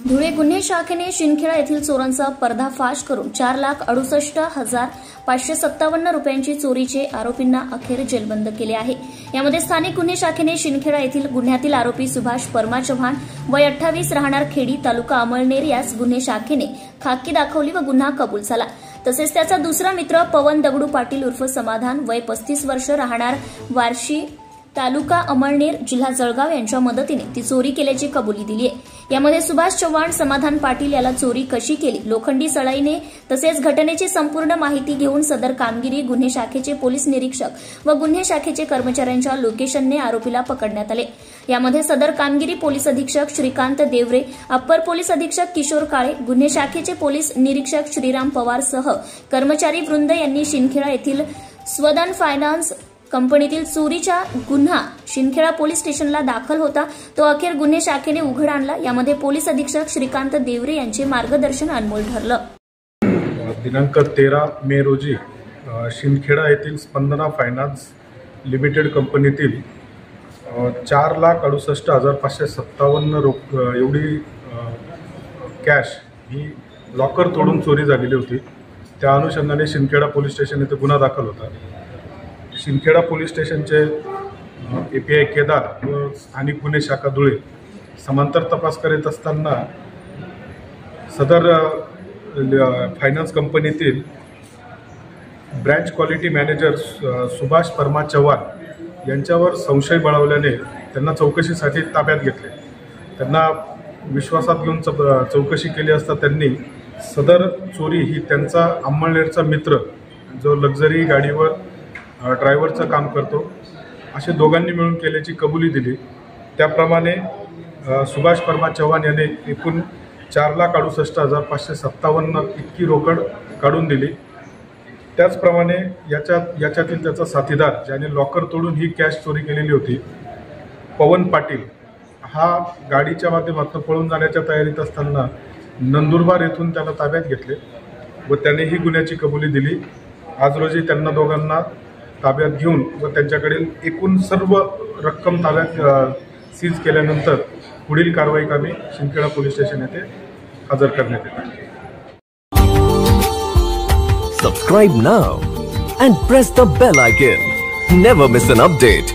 धुळे गुन्हे शाखेने शिंदखेडा येथील चोरांचा पर्दाफाश करून 4,68,557 रुपयांची चोरीचे आरोपींना अखेर जेलबंद केले आहे। यामध्ये स्थानिक गुन्हे शाखेने शिंदखेडा येथील गुन्ह्यातील आरोपी सुभाष परमा चव्हाण वय 28 राहणार खेडी तालुका अमळनेर यास गुन्हे शाखेने खाकी दाखवली व गुन्हा कबूल झाला। तसेच त्याचा दुसरा मित्र पवन दगडू पाटील उर्फ समाधान वय 35 वर्ष राहणार वारशी तालुका अमळनेर जिल्हा जळगाव यांच्या मदतीने ती चोरी केल्याची कबुली दिली आहे। यामध्ये सुभाष चव्हाण समाधान पाटील याला चोरी कशी केली, लोखंडी सळाईने तसेच घटनेची संपूर्ण माहिती घेऊन सदर कामगिरी गुन्हे शाखेचे पोलीस निरीक्षक व गुन्हे शाखेचे कर्मचाऱ्यांच्या लोकेशनने आरोपीला पकडण्यात आले। यामध्ये सदर कामगिरी पोलीस अधीक्षक श्रीकांत देवरे, अप्पर पोलीस अधीक्षक किशोर काळे, गुन्हे शाखेचे पोलीस निरीक्षक श्रीराम पवार सह कर्मचारी वृंद यांनी शिंदखेडा येथील स्वदान फायनान्स कंपनीतील चोरीचा गुन्हा शिंदखेडा पोलीस स्टेशनला दाखल होता तो अखेर गुन्हे शाखेने उघड आणला। यामध्ये पोलीस अधीक्षक श्रीकांत देवरे यांचे मार्गदर्शन अनमोल ठरलं। दिनांक 13 मे रोजी शिंदखेडा येथील स्पंदना फायनान्स लिमिटेड कंपनीतील 4,68,557 एवढी कॅश ही लॉकर तोडून चोरी झालेली होती। त्या अनुषंगाने शिंदखेडा पोलीस स्टेशन येथे गुन्हा दाखल होता। शिंदखेडा पोलीस स्टेशनचे API केदार व स्थानिक गुन्हे शाखा धुळे समांतर तपास करीत असताना सदर फायनान्स कंपनीतील ब्रँच क्वालिटी मॅनेजर सुभाष परमा चव्हाण यांच्यावर संशय बळावल्याने त्यांना चौकशीसाठी ताब्यात घेतले। त्यांना विश्वासात घेऊन चौकशी केली असता त्यांनी सदर चोरी ही त्यांचा अमळनेरचा मित्र जो लक्झरी गाडीवर ड्रायव्हरचं काम करतो असे दोघांनी मिळून केल्याची कबुली दिली। त्याप्रमाणे सुभाष परमा चव्हाण याने एकूण 4,68,557 इतकी रोकड काढून दिली। त्याचप्रमाणे याच्यातील त्याचा साथीदार ज्याने लॉकर तोडून ही कॅश चोरी केलेली होती पवन पाटील हा गाडीच्या माध्यमातून पळून जाण्याच्या तयारीत असताना नंदुरबार येथून त्याला ताब्यात घेतले व त्याने ही गुन्ह्याची कबुली दिली। आज रोजी त्यांना दोघांना ताब्यात घेऊन व त्यांच्याकडील एकूण सर्व रक्कम ताब्यात सीज केल्यानंतर पुढील कारवाई कामी शिंदखेडा पोलीस स्टेशन येथे हजर करण्यात येते। Subscribe now and press the bell icon. Never miss an update.